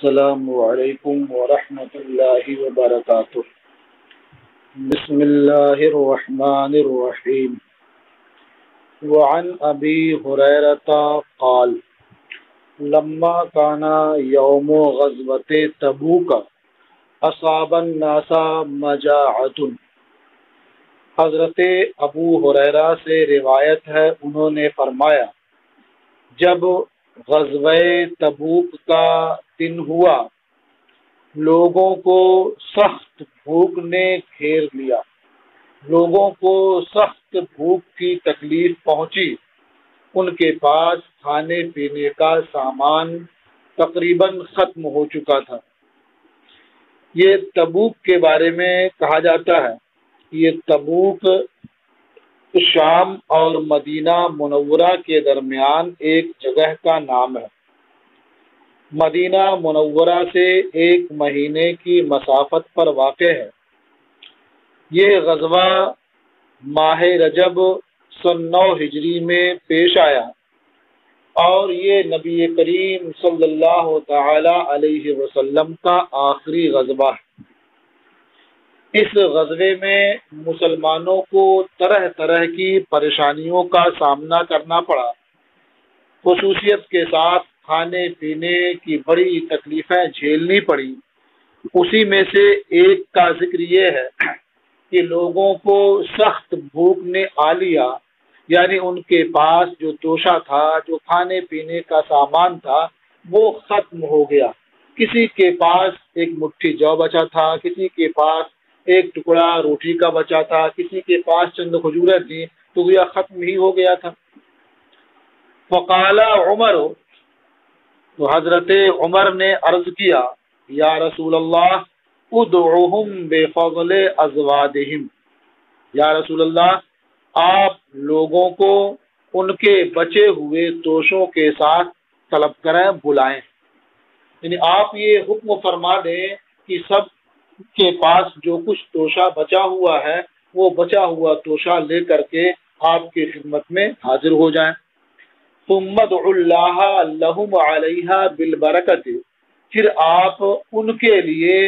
السلام علیکم ورحمۃ اللہ وبرکاتہ۔ بسم اللہ الرحمن الرحیم۔ وعن ابی ہریرہ قال لما کان یوم غزوۃ تبوک اصاب الناس مجاعۃ۔ حضرت ابو ہریرہ سے روایت ہے، انہوں نے فرمایا جب غزوہ تبوک کا دن ہوا، لوگوں کو سخت بھوک نے گھیر لیا، لوگوں کو سخت بھوک کی تکلیف پہنچی، ان کے پاس کھانے پینے کا سامان تقریباً ختم ہو چکا تھا۔ یہ تبوک کے بارے میں کہا جاتا ہے، یہ تبوک شام اور مدینہ منورہ کے درمیان ایک جگہ کا نام ہے۔ مدینہ منورہ سے 1 مہینے کی مسافت پر واقع ہے۔ یہ غزوہ ماہ رجب سن 9 ہجری میں پیش آیا اور یہ نبی کریم صلی اللہ تعالی علیہ وسلم کا آخری غزوہ ہے۔ اس غزوے میں مسلمانوں کو طرح طرح کی پریشانیوں کا سامنا کرنا پڑا، خصوصیت کے ساتھ کھانے پینے کی بڑی تکلیفیں جھیلنی پڑی۔ اسی میں سے ایک کا ذکر یہ ہے کہ لوگوں کو سخت بھوک نے آ لیا، یعنی ان کے پاس جو توشہ تھا، جو کھانے پینے کا سامان تھا، وہ ختم ہو گیا۔ کسی کے پاس ایک مٹھی جو بچا تھا، کسی کے پاس ایک ٹکڑا روٹی کا بچا تھا، کسی کے پاس چند کھجوریں تھیں، تو یہ ختم ہی ہو گیا تھا۔ فقال عمر، تو حضرت عمر نے عرض کیا، یا رسول اللہ ادعوہم بفضل ازوادہم، یا رسول اللہ آپ لوگوں کو ان کے بچے ہوئے توشوں کے ساتھ طلب کریں، بلائیں، یعنی آپ یہ حکم فرما دیں کہ سب کے پاس جو کچھ توشہ بچا ہوا ہے وہ بچا ہوا توشہ لے کر کے آپ کی خدمت میں حاضر ہو جائیں۔ ثم ادعوا اللہ لہم علیہا بالبرکت، پھر آپ ان کے لیے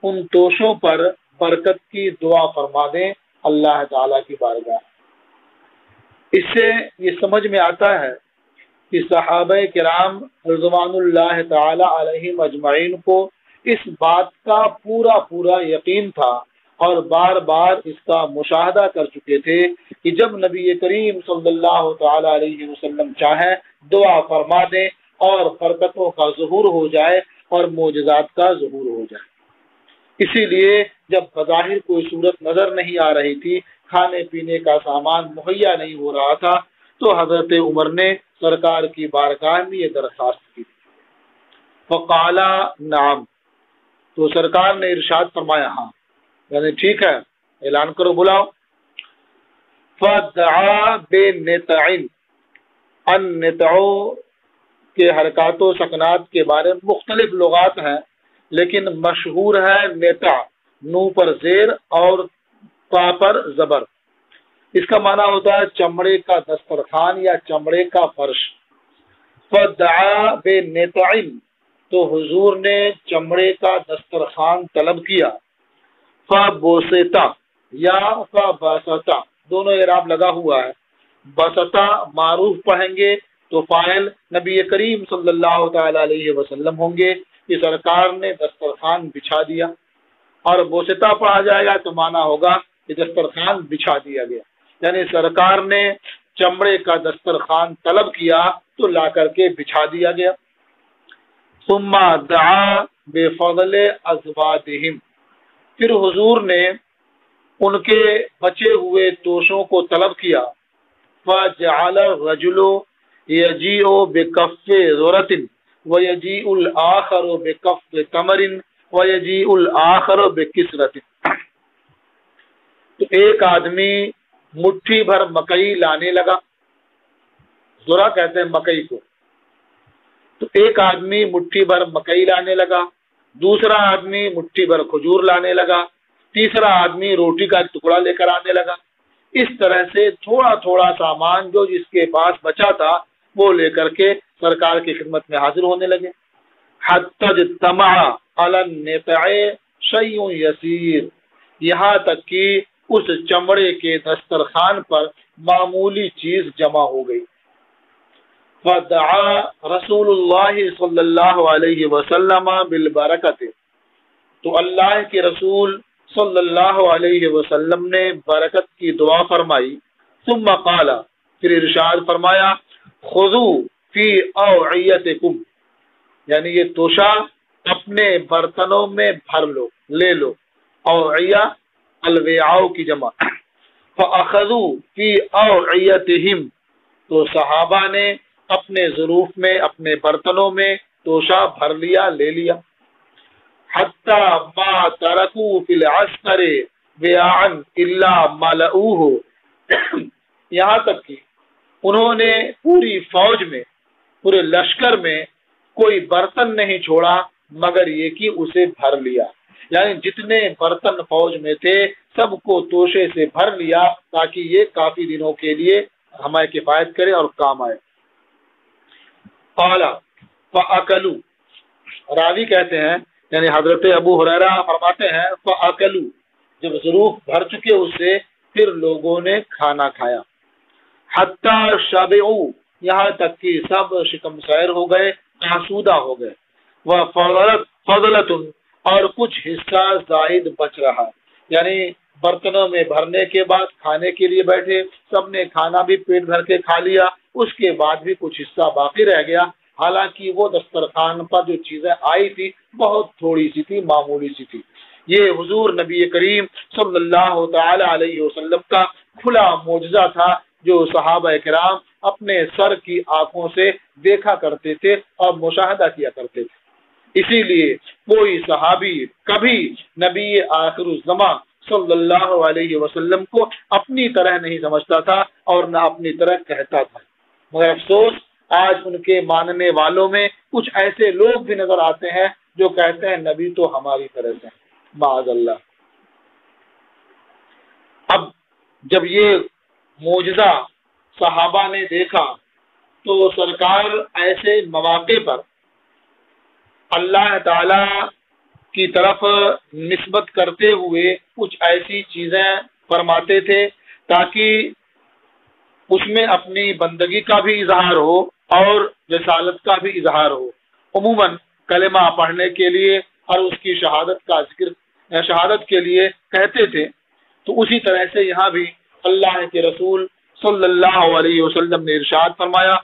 ان توشوں پر برکت کی دعا فرما دیں اللہ تعالیٰ کی بارگاہ۔ اس سے یہ سمجھ میں آتا ہے کہ صحابہ کرام رضوان اللہ تعالی علیہم اجمعین کو اس بات کا پورا یقین تھا اور بار بار اس کا مشاہدہ کر چکے تھے کہ جب نبی کریم صلی اللہ تعالی علیہ وسلم چاہیں دعا فرما دیں اور برکتوں کا ظہور ہو جائے اور معجزات کا ظہور ہو جائے۔ اسی لیے جب بظاہر کوئی صورت نظر نہیں آ رہی تھی، کھانے پینے کا سامان مہیا نہیں ہو رہا تھا، تو حضرت عمر نے سرکار کی بارگاہ میں یہ درخواست کی۔ فقال نعم، تو سرکار نے ارشاد فرمایا ہاں، یعنی ٹھیک ہے، اعلان کرو، بلاؤ۔ فدعا بنتع، النتع کے حرکات و سکنات کے بارے میں مختلف لغات ہیں، لیکن مشہور ہے نتع، نو پر زیر اور تا پر زبر۔ اس کا معنی ہوتا ہے چمڑے کا دسترخوان یا چمڑے کا فرش۔ فدعا بنتع، تو حضور نے چمڑے کا دسترخوان طلب کیا۔ فبسطا یا فبسطا، دونوں اعراب لگا ہوا ہے۔ بسطا معروف پڑھیں گے تو فاعل نبی کریم صلی اللہ تعالی علیہ وسلم ہوں گے کہ سرکار نے دسترخوان بچھا دیا، اور بوسطا پڑھا جائے گا تو معنی ہوگا کہ دسترخوان بچھا دیا گیا، یعنی سرکار نے چمڑے کا دسترخوان طلب کیا تو لا کر کے بچھا دیا گیا۔ ثم دعا بفضل ازوادہم، پھر حضور نے ان کے بچے ہوئے توشوں کو طلب کیا۔ فجعل الرجل یجیء بکف ذرۃ ویجیء الآخر بکف تمر ویجیء الآخر بکسرۃ، تو ایک آدمی مٹھی بھر مکئی لانے لگا، ذرا کہتے ہیں مکئی کو، تو ایک آدمی مٹھی بھر مکئی لانے لگا، دوسرا آدمی مٹھی بھر کھجور لانے لگا، تیسرا آدمی روٹی کا ٹکڑا لے کر آنے لگا۔ اس طرح سے تھوڑا تھوڑا سامان جو جس کے پاس بچا تھا وہ لے کر کے سرکار کی خدمت میں حاضر ہونے لگے، حتی اجتمع علی النقع شیء یسیر، یہاں تک کہ اس چمڑے کے دسترخوان پر معمولی چیز جمع ہو گئی۔ فدعا رسول اللہ صلی اللہ علیہ وسلم بالبرکت، تو اللہ کے رسول صلی اللہ علیہ وسلم نے برکت کی دعا فرمائی۔ ثم قال، پھر ارشاد فرمایا، خذوا فی اوعیتکم، یعنی یہ توشہ اپنے برتنوں میں بھر لو، لے لو۔ اوعیہ الوعاء کی جمع۔ فاخذوا فی اوعیتہم، تو صحابہ نے اپنے ظروف میں، اپنے برتنوں میں توشہ بھر لیا، لے لیا۔ حتی ما ترکوا فی العسکر وعاء الا ملؤوہ، یہاں تک کہ انہوں نے پوری فوج میں، پورے لشکر میں کوئی برتن نہیں چھوڑا مگر یہ کہ اسے بھر لیا، یعنی جتنے برتن فوج میں تھے سب کو توشے سے بھر لیا تاکہ یہ کافی دنوں کے لیے ہمیں کفایت کرے اور کام آئے۔ قال فاکلوا، راوی کہتے ہیں یعنی حضرت ابو ہریرہ فرماتے ہیں فاکلوا، جب ظروف بھر چکے اس سے پھر لوگوں نے کھانا کھایا۔ حتی شبعوا، یہاں تک کہ سب شکم سیر ہو گئے، آسودہ ہو گئے۔ وفضلت، اور کچھ حصہ زائد بچ رہا، یعنی برتنوں میں بھرنے کے بعد کھانے کے لیے بیٹھے، سب نے کھانا بھی پیٹ بھر کے کھا لیا، اس کے بعد بھی کچھ حصہ باقی رہ گیا، حالانکہ وہ دسترخوان پر جو چیزیں آئی تھی بہت تھوڑی سی تھی، معمولی سی تھی۔ یہ حضور نبی کریم صلی اللہ تعالی علیہ وسلم کا کھلا معجزہ تھا جو صحابہ کرام اپنے سر کی آنکھوں سے دیکھا کرتے تھے اور مشاہدہ کیا کرتے تھے۔ اسی لیے کوئی صحابی کبھی نبی آخر الزمان صلی اللہ علیہ وسلم کو اپنی طرح نہیں سمجھتا تھا اور نہ اپنی طرح کہتا تھا، مگر افسوس آج ان کے ماننے والوں میں کچھ ایسے لوگ بھی نظر آتے ہیں جو کہتے ہیں نبی تو ہماری طرح سے، معاذ اللہ۔ اب جب یہ معجزہ صحابہ نے دیکھا تو سرکار ایسے مواقع پر اللہ تعالی کی طرف نسبت کرتے ہوئے کچھ ایسی چیزیں فرماتے تھے تاکہ اس میں اپنی بندگی کا بھی اظہار ہو اور رسالت کا بھی اظہار ہو۔ عموماً کلمہ پڑھنے کے لیے اور اس کی شہادت کا ذکر، شہادت کے لیے کہتے تھے، تو اسی طرح سے یہاں بھی اللہ کے رسول صلی اللہ علیہ وسلم نے ارشاد فرمایا،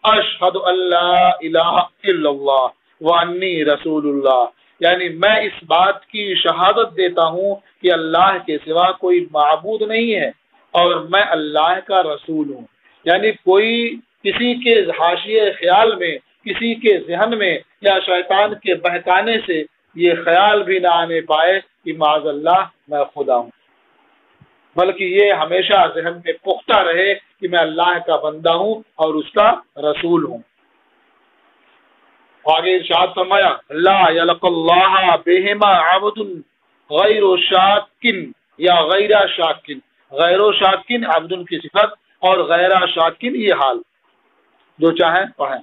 اشہد ان لا الہ الا اللہ وانی رسول اللہ، یعنی میں اس بات کی شہادت دیتا ہوں کہ اللہ کے سوا کوئی معبود نہیں ہے اور میں اللہ کا رسول ہوں۔ یعنی کوئی کسی کے حاشیے خیال میں، کسی کے ذہن میں یا شیطان کے بہکانے سے یہ خیال بھی نہ آنے پائے کہ معاذ اللہ میں خدا ہوں، بلکہ یہ ہمیشہ ذہن میں پختہ رہے کہ میں اللہ کا بندہ ہوں اور اس کا رسول ہوں۔ آگے ارشاد فرمایا، لا یلق اللہ بہما عبد غیر شاکن یا غیر شاکن، غیر شاکن عبد کی صفت اور غیر شاکن یہ حال، جو چاہیں پڑھیں۔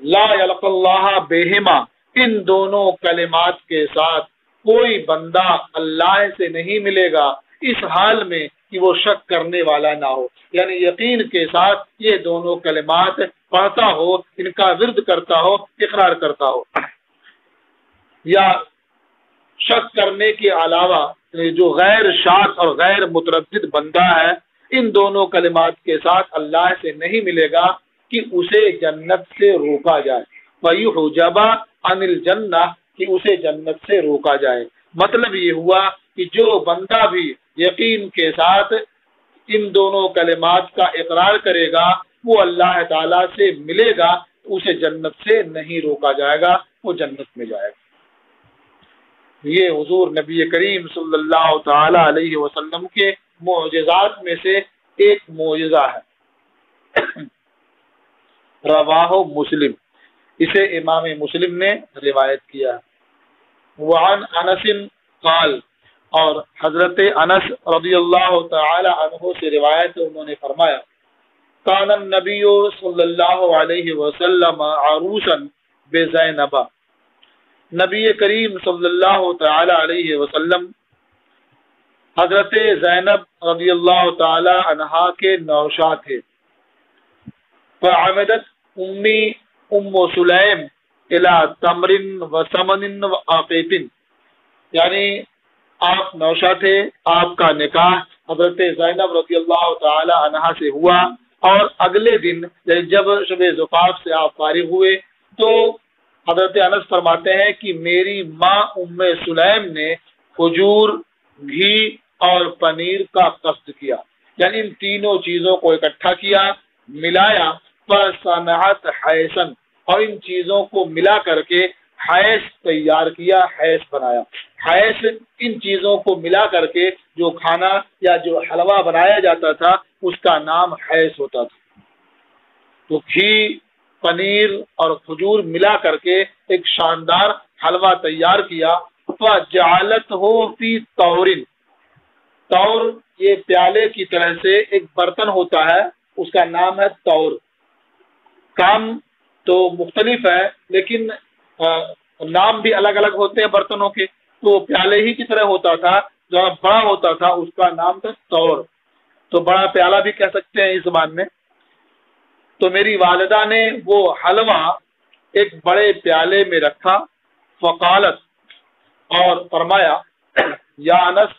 لا یلق اللہ بہما، ان دونوں کلمات کے ساتھ کوئی بندہ اللہ سے نہیں ملے گا اس حال میں کہ وہ شک کرنے والا نہ ہو، یعنی یقین کے ساتھ یہ دونوں کلمات پڑھتا ہو، ان کا ورد کرتا ہو، اقرار کرتا ہو، یا شک کرنے کے علاوہ جو غیر شاک اور غیر متردد بندہ ہے ان دونوں کلمات کے ساتھ اللہ سے نہیں ملے گا کہ اسے جنت سے روکا جائے، وَيُحْجَبَ عَنِ الْجَنَّةِ، کہ اسے جنت سے روکا جائے۔ مطلب یہ ہوا کہ جو بندہ بھی یقین کے ساتھ ان دونوں کلمات کا اقرار کرے گا وہ اللہ تعالیٰ سے ملے گا، اسے جنت سے نہیں روکا جائے گا، وہ جنت میں جائے گا۔ یہ حضور نبی کریم صلی اللہ تعالی علیہ وسلم کے معجزات میں سے ایک معجزہ ہے۔ رواہ مسلم، اسے امام مسلم نے روایت کیا۔ وعن انس قال، اور حضرت انس رضی اللہ تعالی عنہ سے روایت، انہوں نے فرمایا، کان النبی صلی اللہ علیہ وسلم عروسا بزینب، نبی کریم صلی اللہ تعالی علیہ وسلم حضرت زینب رضی اللہ تعالی عنہا کے نوشا تھے۔ فعمدت امی ام سلیم الی تمر و سمن و عقیق، یعنی آپ نوشا تھے، آپ کا نکاح حضرت زینب رضی اللہ تعالی عنہا سے ہوا، اور اگلے دن جب شب زفاف سے آپ فارغ ہوئے تو حضرت انس فرماتے ہیں کہ میری ماں ام سلیم نے کھجور، گھی اور پنیر کا قصد کیا، یعنی ان تینوں چیزوں کو اکٹھا کیا، ملایا، فصنعت حیثن، اور ان چیزوں کو ملا کر کے حیث تیار کیا، حیث بنایا۔ حیث ان چیزوں کو ملا کر کے جو کھانا یا جو حلوہ بنایا جاتا تھا اس کا نام حیث ہوتا تھا۔ تو گھی، پنیر اور کھجور ملا کر کے ایک شاندار حلوہ تیار کیا۔ فجعلتہ فی طور، طور یہ پیالے کی طرح سے ایک برتن ہوتا ہے، اس کا نام ہے طور۔ کام تو مختلف ہے لیکن نام بھی الگ الگ ہوتے ہیں برتنوں کے، تو پیالے ہی کی طرح ہوتا تھا، جو بڑا ہوتا تھا اس کا نام تھا طور، تو بڑا پیالہ بھی کہہ سکتے ہیں اس زبان میں۔ تو میری والدہ نے وہ حلوہ ایک بڑے پیالے میں رکھا، فقالت، اور فرمایا، یا انس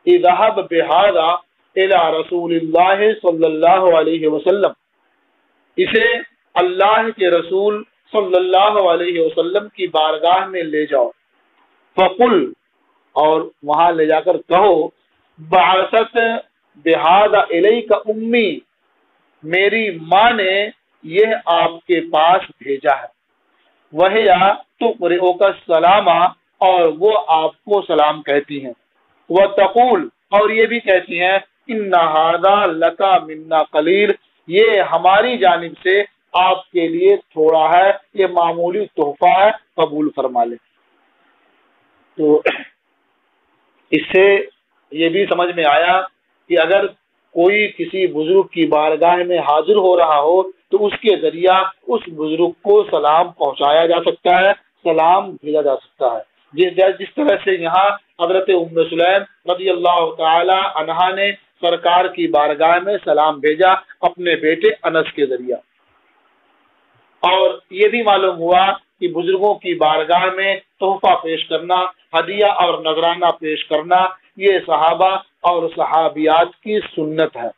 اذهب بهذا الى رسول اللہ صلی اللہ علیہ وسلم، اسے اللہ کے رسول صلی اللہ علیہ وسلم کی بارگاہ میں لے جاؤ، فقل، اور وہاں لے جا کر کہو، بعثت بهذا الیک امی، میری ماں نے یہ آپ کے پاس بھیجا ہے، وہیا تقرئک السلام، اور وہ آپ کو سلام کہتی ہیں، وتقول، اور یہ بھی کہتی ہیں، ان ھذا لک منا قلیل، یہ ہماری جانب سے آپ کے لیے تھوڑا ہے، یہ معمولی تحفہ ہے، قبول فرما لیں۔ تو اس سے یہ بھی سمجھ میں آیا کہ اگر کوئی کسی بزرگ کی بارگاہ میں حاضر ہو رہا ہو تو اس کے ذریعہ اس بزرگ کو سلام پہنچایا جا سکتا ہے، سلام بھیجا جا سکتا ہے، جس طرح سے یہاں حضرت ام سلیم رضی اللہ تعالی عنہا نے سرکار کی بارگاہ میں سلام بھیجا اپنے بیٹے انس کے ذریعہ۔ اور یہ بھی معلوم ہوا کہ بزرگوں کی بارگاہ میں تحفہ پیش کرنا، ہدیہ اور نذرانہ پیش کرنا، یہ صحابہ اور صحابیات کی سنت ہے۔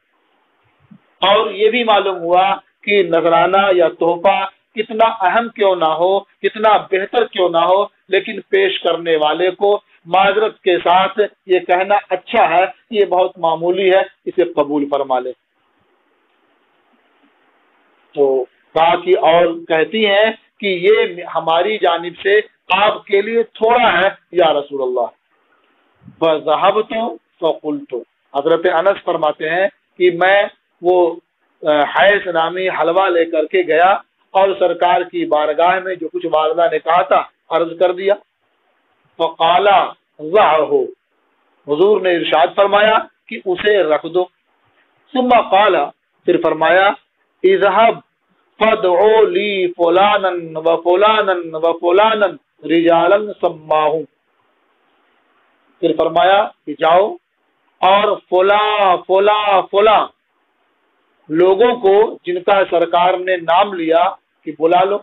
اور یہ بھی معلوم ہوا کہ نذرانہ یا تحفہ کتنا اہم کیوں نہ ہو، کتنا بہتر کیوں نہ ہو، لیکن پیش کرنے والے کو معذرت کے ساتھ یہ کہنا اچھا ہے، یہ بہت معمولی ہے، اسے قبول فرما لے۔ تو باقی اور کہتی ہیں کہ یہ ہماری جانب سے آپ کے لیے تھوڑا ہے یا رسول اللہ۔ فذهبت فقلت، حضرت انس فرماتے ہیں کہ میں وہ حیث نامی حلوہ لے کر کے گیا اور سرکار کی بارگاہ میں جو کچھ والدہ نے کہا تھا عرض کر دیا۔ فقال ضعه، حضور نے ارشاد فرمایا کہ اسے رکھ دو۔ ثم قال، پھر فرمایا، اذهب فادعوا لی فلانا وفلانا وفلانا رجالا سماہم، پھر فرمایا کہ جاؤ اور فلاں فلاں فلاں لوگوں کو جن کا سرکار نے نام لیا کہ بلا لو،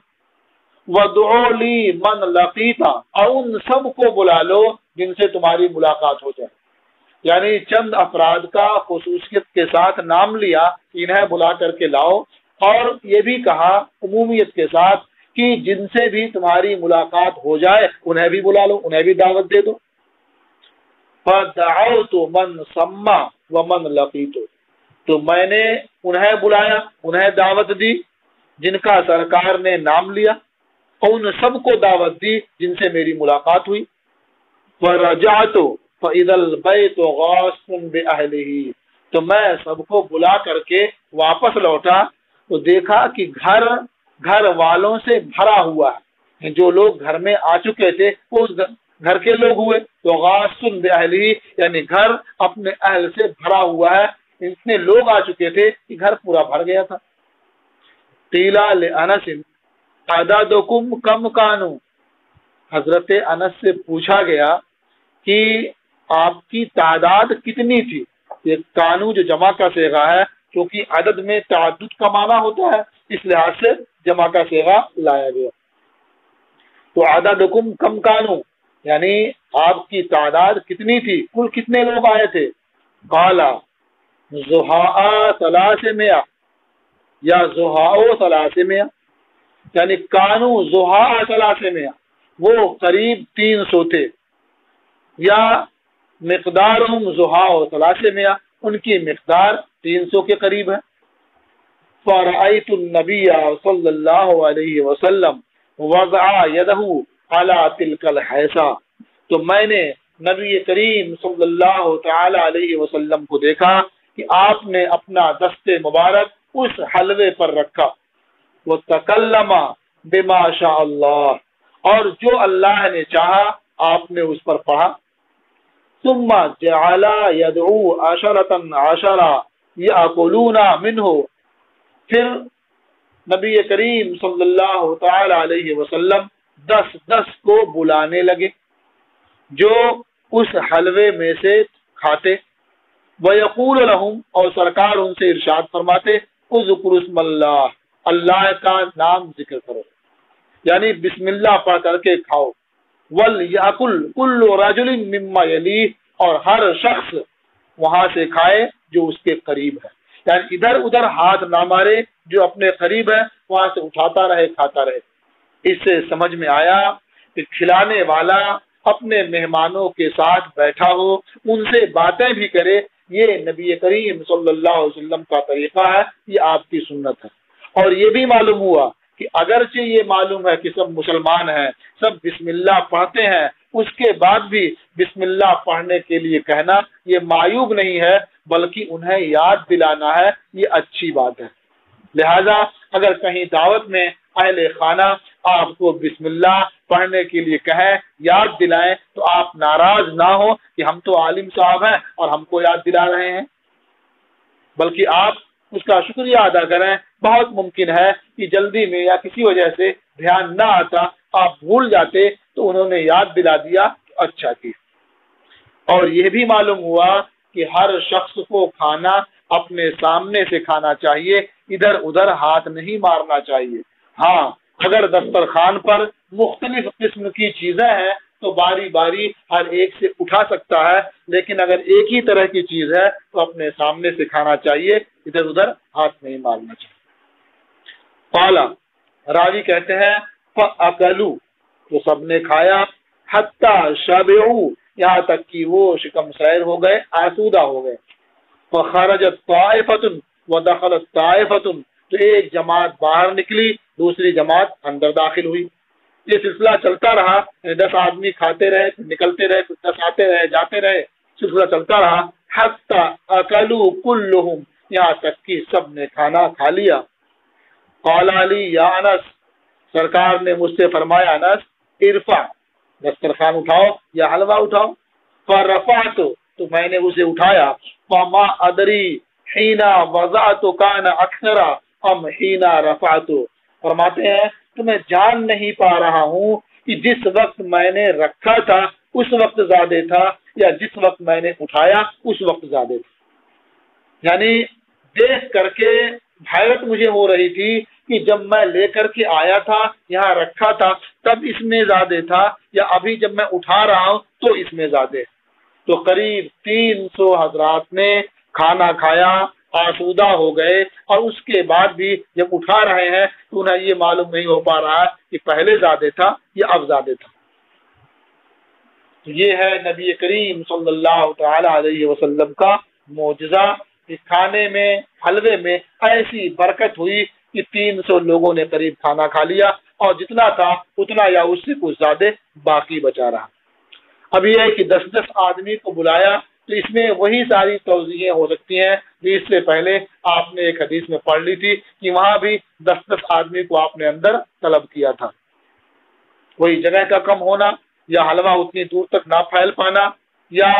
وَدْعُوا لِي مَنْ لَقِيتَ، اور ان سب کو بلا لو جن سے تمہاری ملاقات ہو جائے، یعنی چند افراد کا خصوصیت کے ساتھ نام لیا، انہیں بلا کر کے لاؤ، اور یہ بھی کہا عمومیت کے ساتھ کہ جن سے بھی تمہاری ملاقات ہو جائے انہیں بھی بلا لو، انہیں بھی دعوت دے دو۔ فَدَعَوْتُ مَنْ سَمَّا وَمَنْ لَقِيتُ، تو میں نے انہیں بلایا، انہیں دعوت دی جن کا سرکار نے نام لیا، اور ان سب کو دعوت دی جن سے میری ملاقات ہوئی۔ وَرَجَعْتُ فَإِذَا الْبَيْتُ غَاصٌ بِأَهْلِهِ، تو میں سب کو بلا کر کے واپس لوٹا تو دیکھا کہ گھر والوں سے بھرا ہوا ہے، جو لوگ گھر میں آ چکے تھے وہ اس گھر کے لوگ ہوئے، تو غاصٌ بِأَهْلِهِ یعنی گھر اپنے اہل سے بھرا ہوا ہے، اتنے لوگ آ چکے تھے کہ گھر پورا بھر گیا تھا۔ قیل لانس، عددکم کم کانو، حضرت انس سے پوچھا گیا کہ آپ کی تعداد کتنی تھی. یہ کانو جو جمع کا صیغہ ہے، کیونکہ عدد میں تعدد کا معنی ہوتا ہے، اس لحاظ سے جمع کا صیغہ لایا گیا. تو عددکم کم کانو یعنی آپ کی تعداد کتنی تھی، کل کتنے لوگ آئے تھے. قالا زہاء 300 یا زہاء 300 یعنی کانو زہاء 300 وہ قریب 300 تھے، یا مقدارہم زہاء 300 ان کی مقدار 300 کے قریب ہے. فرأیت النبی صلی اللہ علیہ وسلم وضع یدہ علی تلک الحیثہ، تو میں نے نبی کریم صلی اللہ تعالی علیہ وسلم کو دیکھا کہ آپ نے اپنا دست مبارک اس حلوے پر رکھا. وتکلم بما شاء اللہ، اور جو اللہ نے چاہا آپ نے اس پر پڑھا. ثم جعل يدعو 10 يأكلون منه، پھر نبی کریم صلی اللہ تعالی علیہ وسلم 10 کو بلانے لگے جو اس حلوے میں سے کھاتے. وَيَقُولُ لَهُمْ، اور سرکار ان سے ارشاد فرماتے، اذکروا اسم اللہ، اللہ کا نام ذکر کرو، یعنی بسم اللہ پڑھ کر کے کھاؤ. وَلْيَأْكُلْ كُلُّ رَجُلٍ مِّمَّا يَلِيهِ، اور ہر شخص وہاں سے کھائے جو اس کے قریب ہے، یعنی ادھر ادھر ہاتھ نہ مارے، جو اپنے قریب ہے وہاں سے اٹھاتا رہے کھاتا رہے. اس سے سمجھ میں آیا کہ کھلانے والا اپنے مہمانوں کے ساتھ بیٹھا ہو، ان سے باتیں بھی کرے، یہ نبی کریم صلی اللہ علیہ وسلم کا طریقہ ہے، یہ آپ کی سنت ہے. اور یہ بھی معلوم ہوا کہ اگرچہ یہ معلوم ہے کہ سب مسلمان ہیں، سب بسم اللہ پڑھتے ہیں، اس کے بعد بھی بسم اللہ پڑھنے کے لیے کہنا یہ معیوب نہیں ہے، بلکہ انہیں یاد دلانا ہے، یہ اچھی بات ہے. لہذا اگر کہیں دعوت میں اہل خانہ آپ کو بسم اللہ پڑھنے کے لیے کہیں، یاد دلائیں، تو آپ ناراض نہ ہو کہ ہم تو عالم صاحب ہیں اور ہم کو یاد دلا رہے ہیں، بلکہ آپ اس کا شکریہ ادا کریں. بہت ممکن ہے کہ جلدی میں یا کسی وجہ سے دھیان نہ آتا، آپ بھول جاتے، تو انہوں نے یاد دلا دیا، اچھا کی. اور یہ بھی معلوم ہوا کہ ہر شخص کو کھانا اپنے سامنے سے کھانا چاہیے، ادھر ادھر ہاتھ نہیں مارنا چاہیے. ہاں اگر دسترخوان پر مختلف قسم کی چیزیں ہیں تو باری باری ہر ایک سے اٹھا سکتا ہے، لیکن اگر ایک ہی طرح کی چیز ہے تو اپنے سامنے سے کھانا چاہیے، ادھر ادھر ہاتھ نہیں مارنا چاہیے. قالا، راوی کہتے ہیں فَأَكَلُوا، تو سب نے کھایا، حَتَّى شَبِعُوا، یہاں تک کہ وہ شکم سیر ہو گئے، آسودہ ہو گئے. فَخَرَجَتْ طَائِفَةٌ وَدَخَلَتْ طَائِفَةٌ، تو ایک جماعت باہر نکلی، دوسری جماعت اندر داخل ہوئی. یہ سلسلہ چلتا رہا، 10 آدمی کھاتے رہے، نکلتے رہے، 10 آتے رہے جاتے رہے، سلسلہ چلتا رہا. حَتَّى أَكَلُوا كُلُّهُمْ، یہاں تک کہ سب نے کھانا کھا لیا. قال علی یا انس، سرکار نے مجھ سے فرمایا انس، ارفع، دسترخوان اٹھاؤ یا حلوہ اٹھاؤ. فرفعت، تو میں نے اسے اٹھایا. فما ادری حین وضعت کان اکثر ام حین رفعت، فرماتے ہیں تو میں جان نہیں پا رہا ہوں کہ جس وقت میں نے رکھا تھا اس وقت زیادہ تھا یا جس وقت میں نے اٹھایا اس وقت زیادہ تھا. یعنی دیکھ کر کے حیرت مجھے ہو رہی تھی کہ جب میں لے کر کے آیا تھا یہاں رکھا تھا تب اس میں زیادہ تھا، یا ابھی جب میں اٹھا رہا ہوں تو اس میں زیادہ. تو قریب 300 حضرات نے کھانا کھایا، آسودہ ہو گئے، اور اس کے بعد بھی جب اٹھا رہے ہیں تو انہیں یہ معلوم نہیں ہو پا رہا کہ پہلے زیادہ تھا یا اب زیادہ تھا. تو یہ ہے نبی کریم صلی اللہ تعالی علیہ وسلم کا معجزہ کہ کھانے میں، حلوے میں ایسی برکت ہوئی کہ 300 لوگوں نے قریب کھانا کھا لیا، اور جتنا تھا اتنا یا اس سے کچھ زیادہ باقی بچا رہا. اب یہ ہے کہ 10 آدمی کو بلایا، تو اس میں وہی ساری توضیحیں ہو سکتی ہیں جو اس سے پہلے آپ نے ایک حدیث میں پڑھ لی تھی کہ وہاں بھی 10 آدمی کو آپ نے اندر طلب کیا تھا. وہی جگہ کا کم ہونا، یا حلوہ اتنی دور تک نہ پھیل پانا، یا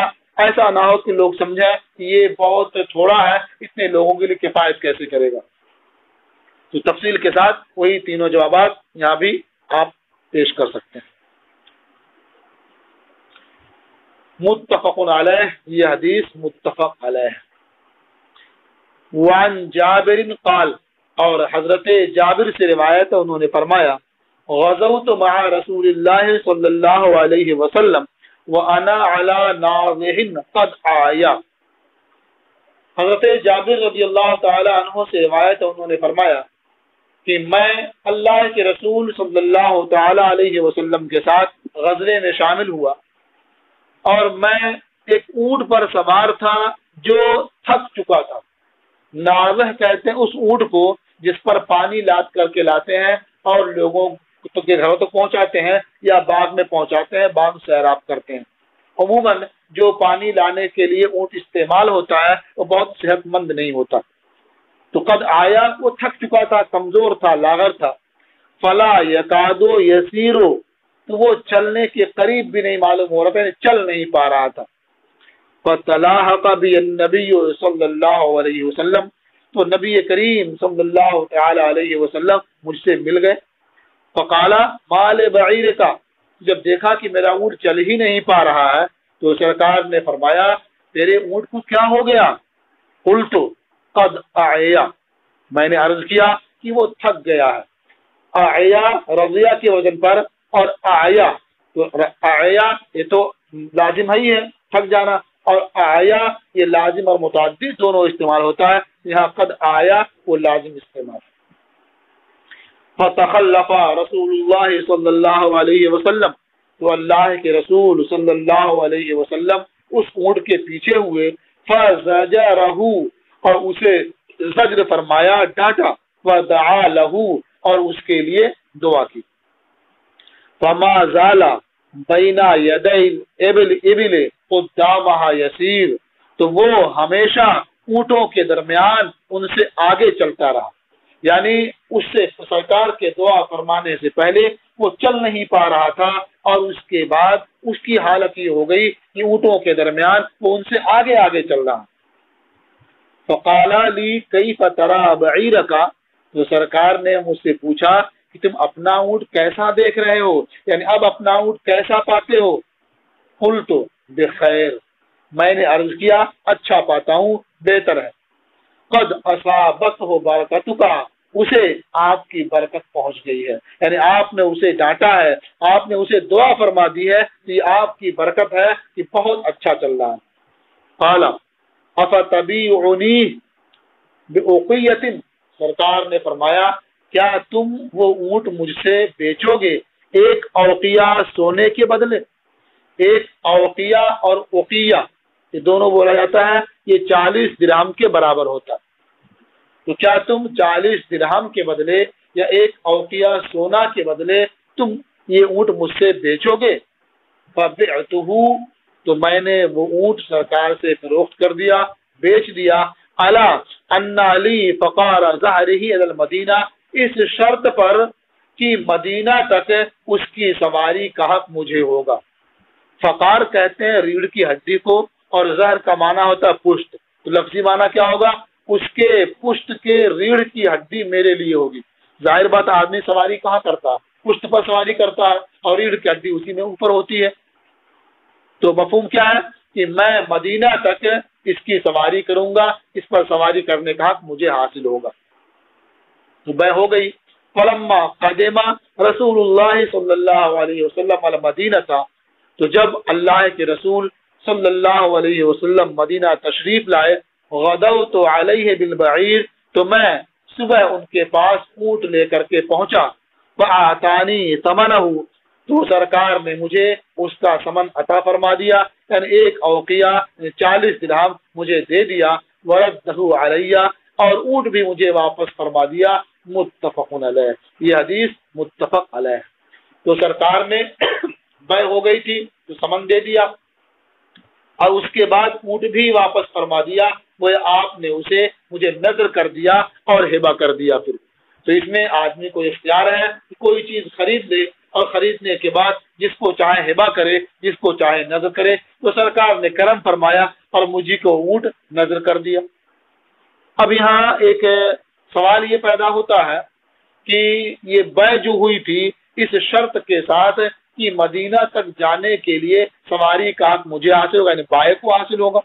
ایسا نہ ہو کہ لوگ سمجھیں کہ یہ بہت تھوڑا ہے، اتنے لوگوں کے لیے کفایت کیسے کرے گا. تو تفصیل کے ساتھ وہی تینوں جوابات یہاں بھی آپ پیش کر سکتے ہیں۔ متفق علیہ، یہ حدیث متفق علیہ۔ وعن جابر قال، اور حضرت جابر سے روایت ہے، انہوں نے فرمایا غزوت مع رسول اللہ صلی اللہ علیہ وسلم وانا علی ناضح قد آیا۔ حضرت جابر رضی اللہ تعالی عنہ سے روایت ہے، انہوں نے فرمایا کہ میں اللہ کے رسول صلی اللہ تعالی علیہ وسلم کے ساتھ غزوے میں شامل ہوا، اور میں ایک اونٹ پر سوار تھا جو تھک چکا تھا۔ ناضح کہتے ہیں اس اونٹ کو جس پر پانی لاد کر کے لاتے ہیں اور لوگوں کے گھروں تک پہنچاتے ہیں یا باغ میں پہنچاتے ہیں، باغ سیراب کرتے ہیں۔ عموماً جو پانی لانے کے لیے اونٹ استعمال ہوتا ہے وہ بہت صحت مند نہیں ہوتا۔ تو قد آیا، وہ تھک چکا تھا، کمزور تھا، لاغر تھا۔ فلا یکادو یسیرو، تو وہ چلنے کے قریب بھی نہیں معلوم ہو رہا تھا، چل نہیں پا رہا تھا۔ فَتَلَاحَقَ بِي النَّبِيُّ صلی اللہ علیہ وسلم، تو نبی کریم صلی اللہ تعالی علیہ وسلم مجھ سے مل گئے۔ فقالا ما لبعیرک، جب دیکھا کہ میرا اونٹ چل ہی نہیں پا رہا ہے تو سرکار نے فرمایا تیرے اونٹ کو کیا ہو گیا؟ قلت قد اعیا، میں نے عرض کیا کہ وہ تھک گیا ہے۔ اعیا رضیہ کے وزن پر، اور اعیا تو اعیا یہ تو لازم ہی ہے تھک جانا، اور اعیا یہ لازم اور متعدی دونوں استعمال ہوتا ہے، یہاں قد آیا وہ لازم استعمال۔ فتخلف رسول اللہ صلی اللہ علیہ وسلم، تو اللہ کے رسول صلی اللہ علیہ وسلم اس اونٹ کے پیچھے ہوئے۔ فزجرہ، اور اسے زجر فرمایا، ڈانٹا۔ ودعا لہ، اور اس کے لیے دعا کی۔ فما زال بین یدی الابل قدامہا یسیر، تو وہ ہمیشہ اونٹوں کے درمیان ان سے آگے چلتا رہا، یعنی اس سے سرکار کے دعا فرمانے سے پہلے وہ چل نہیں پا رہا تھا، اور اس کے بعد اس کی حالت یہ ہو گئی کہ اونٹوں کے درمیان وہ ان سے آگے آگے چل رہا۔ فقالا لی کیف تری بعیرک، تو سرکار نے مجھ سے پوچھا کہ تم اپنا اونٹ کیسا دیکھ رہے ہو، یعنی اب اپنا اونٹ کیسا پاتے ہو؟ قلت بخیر، میں نے عرض کیا اچھا پاتا ہوں، بہتر ہے۔ قد اصابتہ برکتک، اسے آپ کی برکت پہنچ گئی ہے، یعنی آپ نے اسے ڈانٹا ہے، آپ نے اسے دعا فرما دی ہے کہ آپ کی برکت ہے کہ بہت اچھا چل رہا ہے۔ قال افتبیعنی بأوقیۃ، سرکار نے فرمایا کیا تم وہ اونٹ مجھ سے بیچو گے ایک اوقیہ سونے کے بدلے؟ ایک اوقیہ اور اوقیہ یہ دونوں بولا جاتا ہے، یہ 40 درہم کے برابر ہوتا ہے۔ تو کیا تم 40 درہم کے بدلے یا ایک اوقیہ سونا کے بدلے تم یہ اونٹ مجھ سے بیچو گے؟ فبعتہ، تو میں نے وہ اونٹ سرکار سے فروخت کر دیا، بیچ دیا۔ الا ان لی فقار ظہرہ الی المدینہ، اس شرط پر کہ مدینہ تک اس کی سواری کا حق مجھے ہوگا۔ فقار کہتے ہیں ریڑھ کی ہڈی کو، اور ظہر کا معنی ہوتا ہے پشت، تو لفظی معنی کیا ہوگا؟ اس کے پشت کے ریڑھ کی ہڈی میرے لیے ہوگی۔ ظاہر بات آدمی سواری کہاں کرتا ہے؟ پشت پر سواری کرتا ہے، اور ریڑھ کی ہڈی اسی میں اوپر ہوتی ہے۔ تو مفہوم کیا ہے کہ میں مدینہ تک اس کی سواری کروں گا، اس پر سواری کرنے کا حق مجھے حاصل ہوگا۔ تو بے ہو گئی۔ فلما قدم رسول اللہ صلی اللہ علیہ وسلم المدینہ تھا، تو جب اللہ کے رسول صلی اللہ علیہ وسلم مدینہ تشریف لائے، غدوت علیہ بالبعیر، تو میں صبح ان کے پاس اونٹ لے کر کے پہنچا۔ فاعطانی ثمنہ، تو سرکار نے مجھے اس کا ثمن عطا فرما دیا، یعنی ایک اوقیہ 40 درہم مجھے دے دیا۔ وردہ علیہ، اور اونٹ بھی مجھے واپس فرما دیا۔ متفق علیہ، یہ حدیث متفق علیہ۔ تو سرکار نے بے ہو گئی تھی تو ثمن دے دیا، اور اس کے بعد اونٹ بھی واپس فرما دیا، وہ آپ نے اسے مجھے نذر کر دیا اور ہبہ کر دیا۔ پھر تو اس میں آدمی کو اختیار ہے کہ کوئی چیز خرید لے، اور خریدنے کے بعد جس کو چاہے ہبہ کرے، جس کو چاہے نذر کرے۔ تو سرکار نے کرم فرمایا اور مجھے کو اونٹ نذر کر دیا۔ اب یہاں ایک سوال یہ پیدا ہوتا ہے کہ یہ بیع جو ہوئی تھی اس شرط کے ساتھ کہ مدینہ تک جانے کے لیے سواری کا حق مجھے حاصل ہوگا، یعنی بائع کو حاصل ہوگا۔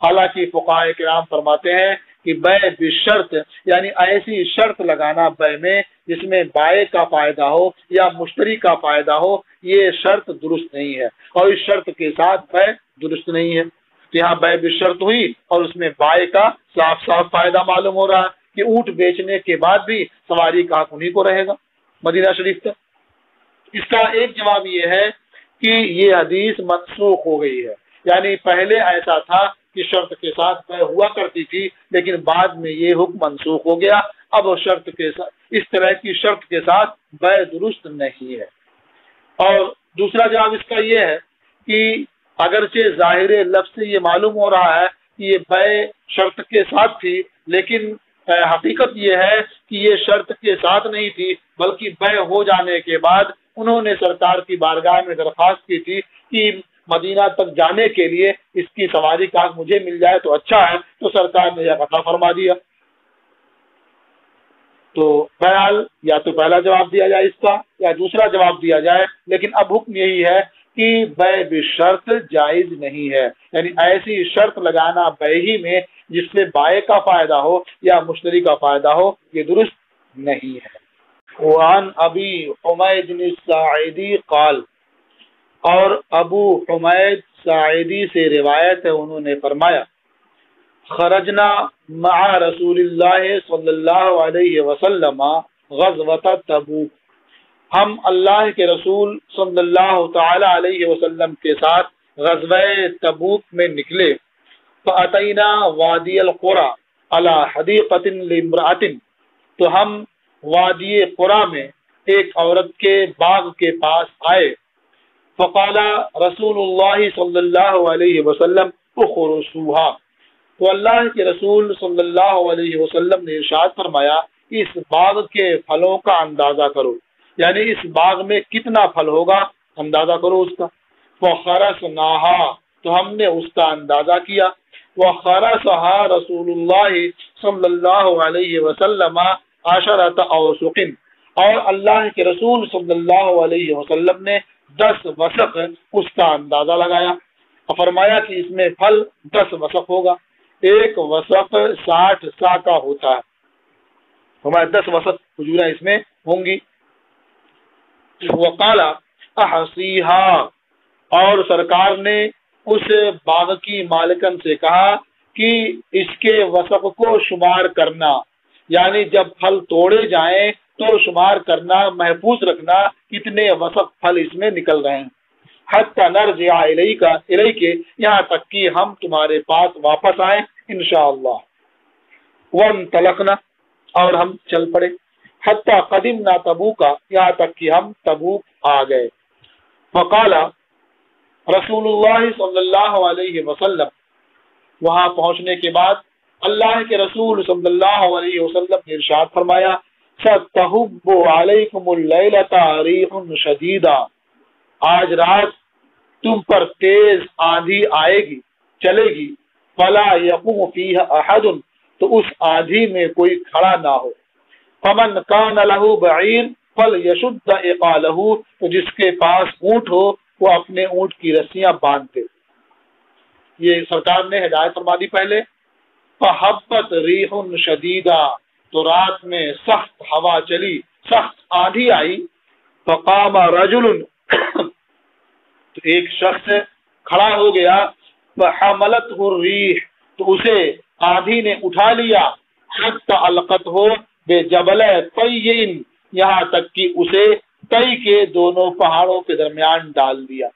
حالانکہ فقہاء کرام فرماتے ہیں کہ بیع بشرط یعنی ایسی شرط لگانا بیع میں جس میں بائع کا فائدہ ہو یا مشتری کا فائدہ ہو، یہ شرط درست نہیں ہے، اور اس شرط کے ساتھ بیع درست نہیں ہے۔ یہاں بیع بشرط ہوئی اور اس میں بائع کا صاف صاف فائدہ معلوم ہو رہا ہے کہ اونٹ بیچنے کے بعد بھی سواری کا حق انہیں کو رہے گا مدینہ شریف تک۔ اس کا ایک جواب یہ ہے کہ یہ حدیث منسوخ ہو گئی ہے، یعنی پہلے ایسا تھا کہ شرط کے ساتھ بیع ہوا کرتی تھی، لیکن بعد میں یہ حکم منسوخ ہو گیا، اب شرط کے ساتھ اس طرح کی شرط کے ساتھ بیع درست نہیں ہے۔ اور دوسرا جواب اس کا یہ ہے کہ اگرچہ ظاہر لفظ سے یہ معلوم ہو رہا ہے کہ یہ بیع شرط کے ساتھ تھی، لیکن حقیقت یہ ہے کہ یہ شرط کے ساتھ نہیں تھی، بلکہ بیع ہو جانے کے بعد انہوں نے سرکار کی بارگاہ میں درخواست کی تھی کہ مدینہ تک جانے کے لیے اس کی سواری کا حق مجھے مل جائے تو اچھا ہے، تو سرکار نے یہ عطا فرما دیا۔ تو بہرحال یا تو پہلا جواب دیا جائے اس کا یا دوسرا جواب دیا جائے، لیکن اب حکم یہی ہے کہ بیع بشرط جائز نہیں ہے، یعنی ایسی شرط لگانا بیع ہی میں جس سے بائع کا فائدہ ہو یا مشتری کا فائدہ ہو، یہ درست نہیں ہے۔ وعن ابی حمید الساعدی قال، اور ابو حمید ساعدی سے روایت ہے، انہوں نے فرمایا خرجنا مع رسول اللہ صلی اللہ علیہ وسلم غزوۃ تبوک، ہم اللہ کے رسول صلی اللہ تعالی علیہ وسلم کے ساتھ غزوہ تبوک میں نکلے۔ فأتینا وادی القرى علی حدیقۃ لامرأۃ، تو ہم وادی قرى میں ایک عورت کے باغ کے پاس آئے۔ فقال رسول اللہ صلی اللہ علیہ وسلم اخرسوها، تو اللہ کے رسول صلی اللہ علیہ وسلم نے ارشاد فرمایا اس باغ کے پھلوں کا اندازہ کرو، یعنی اس باغ میں کتنا پھل ہوگا اندازہ کرو اس کا۔ فخرسناها، تو ہم نے اس کا اندازہ کیا۔ وخرسها رسول اللہ صلی اللہ علیہ وسلم عشرۃ اوسق، اور اللہ کے رسول صلی اللہ علیہ وسلم نے 10 وسق اس کا اندازہ لگایا، اور فرمایا کہ اس میں پھل 10 وسق ہوگا، ایک وسق 60 سا کا ہوتا ہے، ہمارے 10 وسق کھجوریں اس میں ہوں گی۔ وقال احصیھا، اور سرکار نے اس باغ کی مالکن سے کہا کہ اس کے وسق کو شمار کرنا، یعنی جب پھل توڑے جائیں تو شمار کرنا، محفوظ رکھنا کتنے وسق پھل اس میں نکل رہے ہیں۔ حتی نرجع الیک، یہاں تک کہ ہم تمہارے پاس واپس آئیں انشاءاللہ۔ وانطلقنا، اور ہم چل پڑے۔ حتی قدمنا تبوک، یہاں تک کہ ہم تبوک آ گئے۔ فقال رسول اللہ صلی اللہ علیہ وسلم، وہاں پہنچنے کے بعد اللہ کے رسول صلی اللہ علیہ وسلم نے ارشاد فرمایا ستحب علیکم اللیلۃ ریح شدیدہ، آج رات تم پر تیز آندھی آئے گی، چلے گی۔ فلا یقوم فیہا احد، تو اس آندھی میں کوئی کھڑا نہ ہو۔ فمن کان لہ بعیر فلیشد عقالہ، تو جس کے پاس اونٹ ہو وہ اپنے اونٹ کی رسیاں باندھ دے۔ یہ سرکار نے ہدایت فرما دی پہلے۔ فحبت ریح شدیدہ، تو رات میں سخت ہوا چلی، سخت آندھی آئی۔ فقام رجل، تو ایک شخص کھڑا ہو گیا۔ فحملته الریح، تو اسے آندھی نے اٹھا لیا۔ حتی القته بجبل طی، یہاں تک کہ اسے طی کے دونوں پہاڑوں کے درمیان ڈال دیا،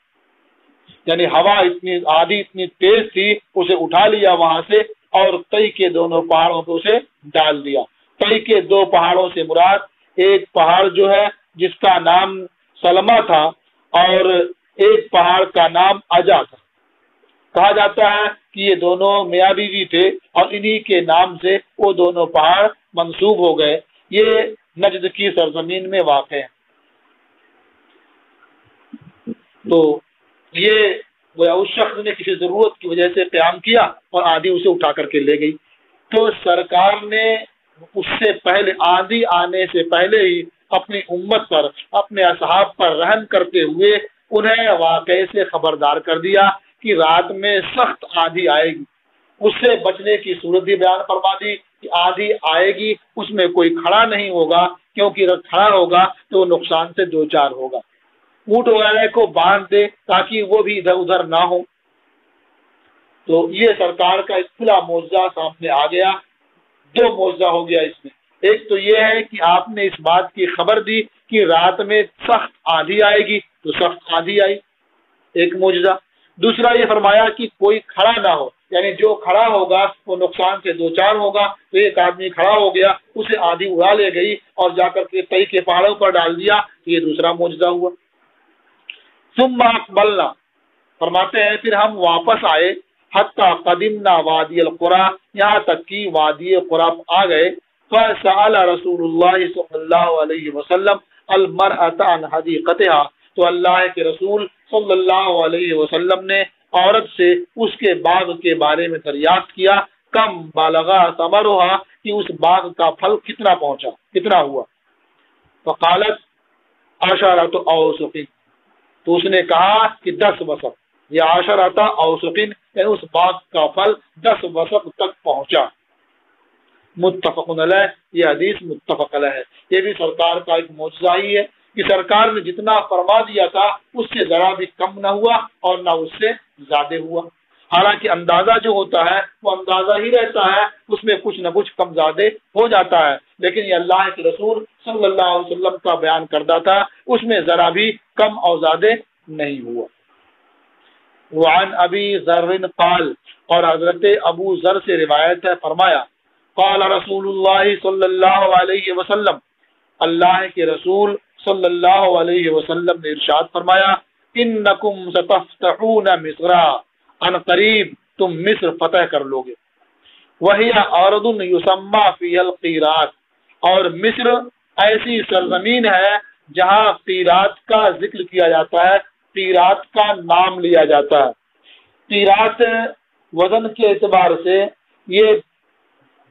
یعنی ہوا اتنی آندھی اتنی تیز تھی اسے اٹھا لیا وہاں سے اور طی کے دونوں پہاڑوں پہ اسے ڈال دیا۔ طی کے 2 پہاڑوں سے مراد ایک پہاڑ جو ہے جس کا نام سلمہ تھا اور ایک پہاڑ کا نام اجا تھا۔ کہا جاتا ہے کہ یہ دونوں میاں بیوی تھے اور انہی کے نام سے وہ دونوں پہاڑ منسوب ہو گئے۔ یہ نجد کی سرزمین میں واقع ہے۔ تو یہ اس شخص نے کسی ضرورت کی وجہ سے قیام کیا اور آندھی اسے اٹھا کر کے لے گئی۔ تو سرکار نے اس سے پہلے آندھی آنے سے پہلے ہی اپنی امت پر اپنے اصحاب پر رحم کرتے ہوئے انہیں واقعے سے خبردار کر دیا کہ رات میں سخت آندھی آئے گی۔ اس سے بچنے کی صورت بھی بیان فرما دی کہ آندھی آئے گی، اس میں کوئی کھڑا نہیں ہوگا، کیونکہ اگر کھڑا ہوگا تو وہ نقصان سے دوچار ہوگا۔ اونٹ وغیرہ کو باندھ دے تاکہ وہ بھی ادھر ادھر نہ ہو۔ تو یہ سرکار کا ایک کھلا معجزہ سامنے آ گیا۔ دو معجزہ ہو گیا اس میں، ایک تو یہ ہے کہ آپ نے اس بات کی خبر دی کہ رات میں سخت آندھی آئے گی، تو سخت آندھی آئی، ایک معجزہ۔ دوسرا یہ فرمایا کہ کوئی کھڑا نہ ہو، یعنی جو کھڑا ہوگا وہ نقصان سے دوچار ہوگا۔ تو ایک آدمی کھڑا ہو گیا، اسے آندھی اڑا لے گئی اور جا کر کے کئی کے پہاڑوں پر ڈال دیا، یہ دوسرا معجزہ ہوا۔ ثم اقبلنا، فرماتے ہیں پھر ہم واپس آئے، حتی قدمنا وادی القرى، یہاں تک کہ وادی قرى آ گئے۔ فسأل رسول اللہ صلی اللہ علیہ وسلم المرأة عن حدیقتها، تو اللہ کے رسول صلی اللہ علیہ وسلم نے عورت سے اس کے باغ کے بارے میں دریافت کیا، کم بالغا ثمرها، کہ اس باغ کا پھل کتنا پہنچا، کتنا ہوا۔ فقالت عشرۃ اوسق، تو اس نے کہا کہ 10 وسق، یا عشرۃ اوسق، یعنی اس باغ کا پھل 10 وسق تک پہنچا۔ متفق علیہ، یہ حدیث متفق علیہ ہے۔ یہ بھی سرکار کا ایک معجزہ ہی ہے کہ سرکار نے جتنا فرما دیا تھا اس سے ذرا بھی کم نہ ہوا اور نہ اس سے زیادہ ہوا۔ حالانکہ اندازہ جو ہوتا ہے وہ اندازہ ہی رہتا ہے، اس میں کچھ نہ کچھ کم زیادہ ہو جاتا ہے، لیکن یہ اللہ کے رسول صلی اللہ علیہ وسلم کا بیان کردہ تھا، اس میں ذرا بھی کم اور زیادہ نہیں ہوا۔ وعن ابی ذر قال، اور حضرت ابو ذر سے روایت ہے، فرمایا قال رسول اللہ صلی اللہ علیہ وسلم، اللہ کے رسول صلی اللہ علیہ وسلم نے ارشاد فرمایا، انکم ستفتحون مصر، ان قریب تم مصر فتح کر لوگے۔ وہی ارض یسمى فیہا القیرات، اور مصر ایسی سرزمین ہے جہاں قیرات کا ذکر کیا جاتا ہے، قیرات کا نام لیا جاتا ہے۔ قیرات وزن کے اعتبار سے یہ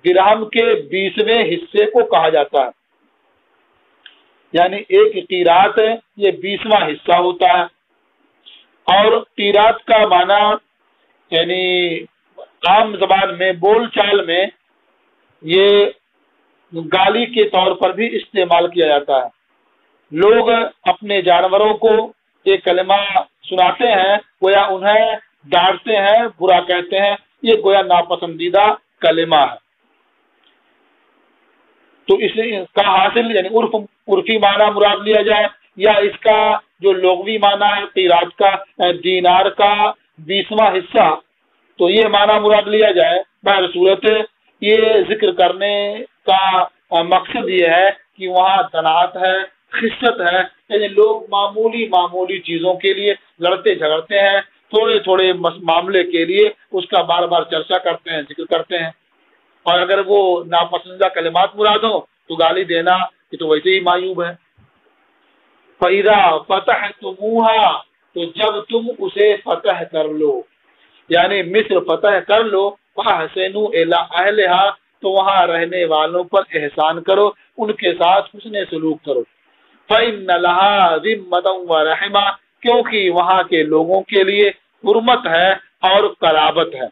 درہم کے 20ویں حصے کو کہا جاتا ہے، یعنی ایک قیرات یہ 20واں حصہ ہوتا ہے۔ اور قیرات کا معنی یعنی عام زبان میں، بول چال میں، یہ گالی کے طور پر بھی استعمال کیا جاتا ہے۔ لوگ اپنے جانوروں کو یہ کلمہ سناتے ہیں، گویا انہیں ڈانٹتے ہیں، برا کہتے ہیں، یہ گویا ناپسندیدہ کلمہ ہے۔ تو اس کا حاصل یعنی عرفی معنی مراد لیا جائے، یا اس کا جو لغوی معنی ہے قیرات کا دینار کا 20واں حصہ، تو یہ معنی مراد لیا جائے۔ بہر صورت یہ ذکر کرنے کا مقصد یہ ہے کہ وہاں تناعت ہے، خست ہے، یعنی لوگ معمولی چیزوں کے لیے لڑتے جھگڑتے ہیں، تھوڑے معاملے کے لیے اس کا بار بار چرچا کرتے ہیں، ذکر کرتے ہیں، اور اگر وہ ناپسندیدہ کلمات مراد ہوں تو گالی دینا یہ تو ویسے ہی معیوب ہے۔ فَإِذَا فَتَحْتُمُوهَا، تو جب تم اسے فتح کر لو، یعنی مصر فتح کر لو، فَأَحْسِنُوا إِلَىٰ أَهْلِهَا، تو وہاں رہنے والوں پر احسان کرو، ان کے ساتھ حسن سلوک کرو۔ فَإِنَّ لَهَا ذِمَّةً وَرَحْمَةً، کیونکہ وہاں کے لوگوں کے لیے حرمت ہے اور قرابت ہے۔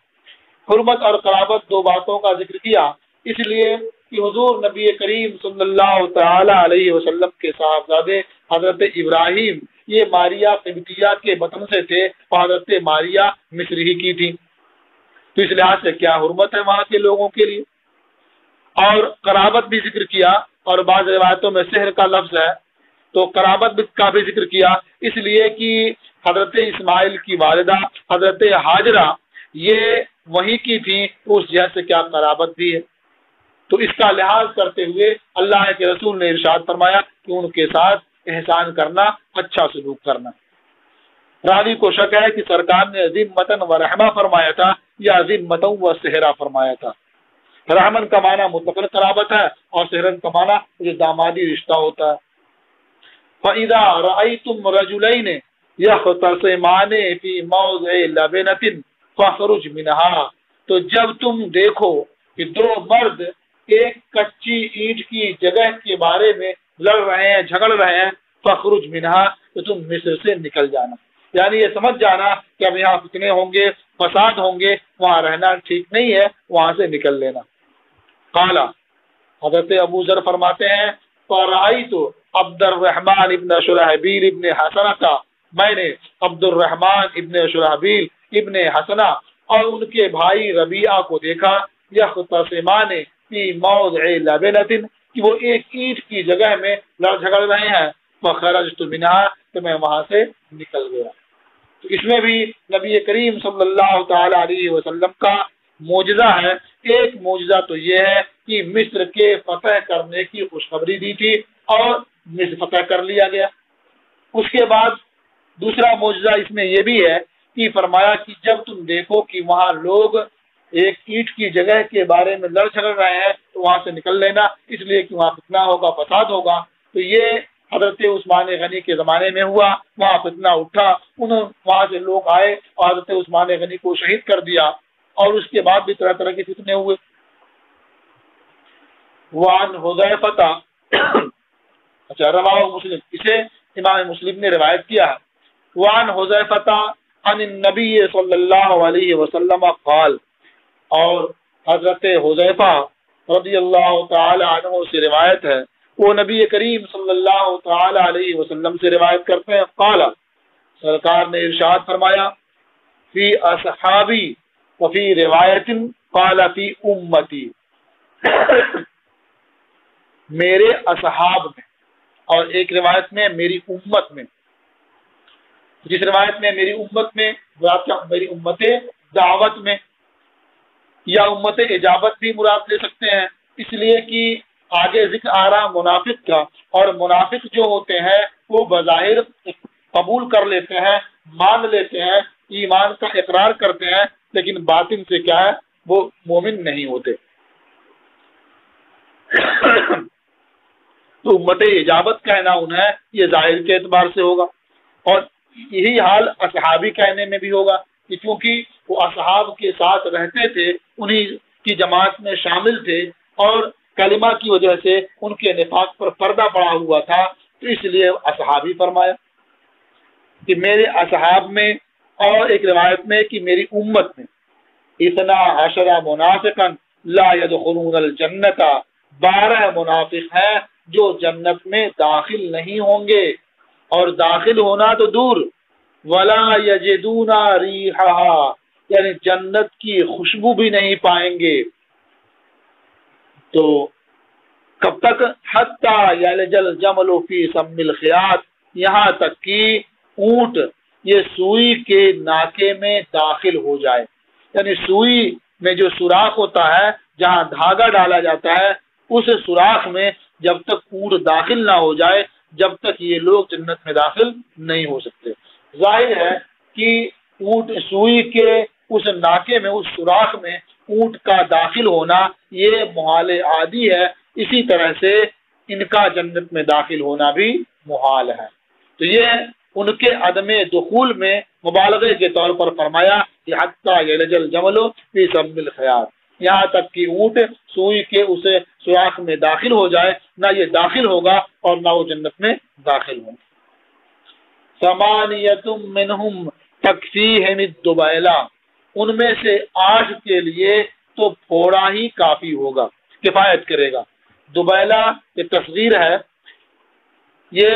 حرمت اور قرابت دو باتوں کا ذکر کیا، اس لیے کہ حضور نبی کریم صلی اللہ تعالی علیہ وسلم کے صاحبزادے حضرت ابراہیم یہ ماریہ قبطیہ کے وطن سے تھے، اور حضرت ماریہ مصر ہی کی تھی، تو اس لحاظ سے کیا حرمت ہے وہاں کے لوگوں کے لیے۔ اور قرابت بھی ذکر کیا، اور بعض روایتوں میں سحر کا لفظ ہے، تو قرابت کا بھی ذکر کیا، اس لیے کہ حضرت اسماعیل کی والدہ حضرت ہاجرہ یہ وہی کی تھی، اس جہت سے کیا قرابت بھی ہے۔ تو اس کا لحاظ کرتے ہوئے اللہ کے رسول نے ارشاد فرمایا کہ ان کے ساتھ احسان کرنا، اچھا سلوک کرنا۔ راوی کو شک ہے کہ سرکار نے ذمۃً و رحمہ فرمایا تھا یا ذمۃً و سحرا فرمایا تھا۔ رحمن کا معنی مطلق قرابت ہے، اور سحرن کا معنی جو دامادی رشتہ ہوتا ہے۔ فَإِذَا رَأَيْتُمْ رَجُلَيْنِ يَخْتَصِمَانِ فِي مَوْضِعِ لَبْنَةٍ فَاخْرُجْ مِنْهَا، تو جب تم دیکھو کہ دو مرد ایک کچی اینٹ کی جگہ کے بارے میں لڑ رہے ہیں، جھگڑ رہے ہیں، فخرج منہا، تو تم مصر سے نکل جانا، یعنی یہ سمجھ جانا کہ اب یہاں فتنے ہوں گے، فساد ہوں گے، وہاں رہنا ٹھیک نہیں ہے، وہاں سے نکل لینا۔ قال، حضرت ابو ذر فرماتے ہیں فرأیت عبد الرحمن ابن شرحبیل ابن حسنہ کا، میں نے عبد الرحمن ابن شرحبیل ابن حسنہ اور ان کے بھائی ربیعہ کو دیکھا، یختصمان فی موضع لبنۃ، کہ وہ ایک اینٹ کی جگہ میں لڑ جھگڑ رہے ہیں، فخرجت منہا، تو میں وہاں سے نکل گیا۔ تو اس میں بھی نبی کریم صلی اللہ تعالی علیہ وسلم کا معجزہ ہے۔ ایک معجزہ تو یہ ہے کہ مصر کے فتح کرنے کی خوشخبری دی تھی اور مصر فتح کر لیا گیا۔ اس کے بعد دوسرا معجزہ اس میں یہ بھی ہے کہ فرمایا کہ جب تم دیکھو کہ وہاں لوگ ایک اینٹ کی جگہ کے بارے میں لڑ جھگڑ رہے ہیں تو وہاں سے نکل لینا، اس لیے کہ وہاں فتنہ ہوگا، فساد ہوگا۔ تو یہ حضرت عثمان غنی کے زمانے میں ہوا، وہاں فتنہ اٹھا، وہاں سے لوگ آئے اور حضرت عثمان غنی کو شہید کر دیا، اور اس کے بعد بھی طرح طرح کے فتنے ہوئے۔ وعن حذیفہ، اچھا رواہ مسلم، اسے امام مسلم نے روایت کیا ہے۔ وعن حذیفہ عن النبی صلی اللہ علیہ وسلم قال، اور حضرت حذیفہ رضی اللہ تعالی عنہ سے روایت ہے، وہ نبی کریم صلی اللہ تعالی علیہ وسلم سے روایت کرتے ہیں، قال، سرکار نے ارشاد فرمایا، فی اصحابی، وفی روایت قال فی امتی، میرے اصحاب میں، اور ایک روایت میں میری امت میں۔ جس روایت میں میری امت میں، میری امت دعوت میں، یا امت اجابت بھی مراد لے سکتے ہیں، اس لیے کہ آگے ذکر آ رہا منافق کا، اور منافق جو ہوتے ہیں وہ بظاہر قبول کر لیتے ہیں، مان لیتے ہیں، ایمان کا اقرار کرتے ہیں، لیکن باطن سے کیا ہے، وہ مومن نہیں ہوتے۔ تو امت اجابت کہنا انہیں یہ ظاہر کے اعتبار سے ہوگا، اور یہی حال اصحابی کہنے میں بھی ہوگا، کہ چونکہ وہ اصحاب کے ساتھ رہتے تھے، انہی کی جماعت میں شامل تھے، اور کلمہ کی وجہ سے ان کے نفاق پر پردہ پڑا ہوا تھا، تو اس لیے اصحابی فرمایا کہ میرے اصحاب میں، اور ایک روایت میں کہ میری امت میں 12 منافقا لا يدخلون الجنت، 12 منافق ہیں جو جنت میں داخل نہیں ہوں گے، اور داخل ہونا تو دور، ولا یجدون ریحھا، یعنی جنت کی خوشبو بھی نہیں پائیں گے۔ تو کب تک؟ حتی یلج الجمل فی سم الخیاط، یہاں تک کہ اونٹ یہ سوئی کے ناکے میں داخل ہو جائے، یعنی سوئی میں جو سوراخ ہوتا ہے جہاں دھاگا ڈالا جاتا ہے، اس سوراخ میں جب تک اونٹ داخل نہ ہو جائے، جب تک یہ لوگ جنت میں داخل نہیں ہو سکتے۔ ظاہر ہے کہ اونٹ سوئی کے اس ناکے میں، اس سوراخ میں اونٹ کا داخل ہونا یہ محال عادی ہے، اسی طرح سے ان کا جنت میں داخل ہونا بھی محال ہے۔ تو یہ ان کے عدم دخول میں مبالغے کے طور پر فرمایا کہ حتی یلج الجمل فی سم الخیاط، یہاں تک کہ اونٹ سوئی کے اس سوراخ میں داخل ہو جائے، نہ یہ داخل ہوگا اور نہ وہ جنت میں داخل ہوگا۔ ثمانیۃ منہم تکفیہم الدبیلہ، ان میں سے 8 کے لیے تو پھوڑا ہی کافی ہوگا، کفایت کرے گا۔ دبیلہ یہ تصغیر ہے، یہ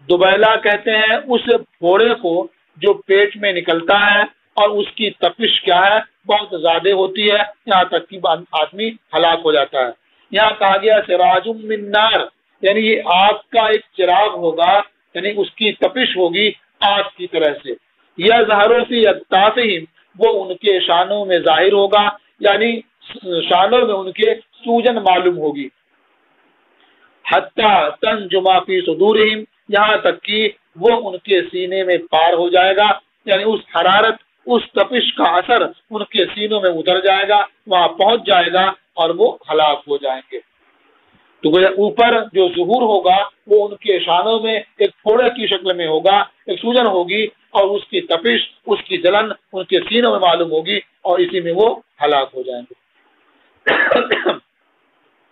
دبیلہ کہتے ہیں اس پھوڑے کو جو پیٹ میں نکلتا ہے اور اس کی تپش کیا ہے، بہت زیادہ ہوتی ہے، یہاں تک کہ آدمی ہلاک ہو جاتا ہے۔ یہاں کہا گیا سراج من نار، یعنی یہ آگ کا ایک چراغ ہوگا، یعنی اس کی تپش ہوگی آگ کی طرح سے۔ یظہر فی اکتافہم، وہ ان کے شانوں میں ظاہر ہوگا، یعنی شانوں میں ان کے سوجن معلوم ہوگی۔ حتی تنجم فی صدورہم، یہاں تک کہ وہ ان کے سینے میں پار ہو جائے گا، یعنی اس حرارت، اس تپش کا اثر ان کے سینوں میں اتر جائے گا، وہاں پہنچ جائے گا اور وہ ہلاک ہو جائیں گے۔ تو اوپر جو ظہور ہوگا وہ ان کے شانوں میں ایک پھوڑے کی شکل میں ہوگا، ایک سوجن ہوگی، اور اس کی تپش، اس کی جلن ان کے سینوں میں معلوم ہوگی، اور اسی میں وہ ہلاک ہو جائیں گے۔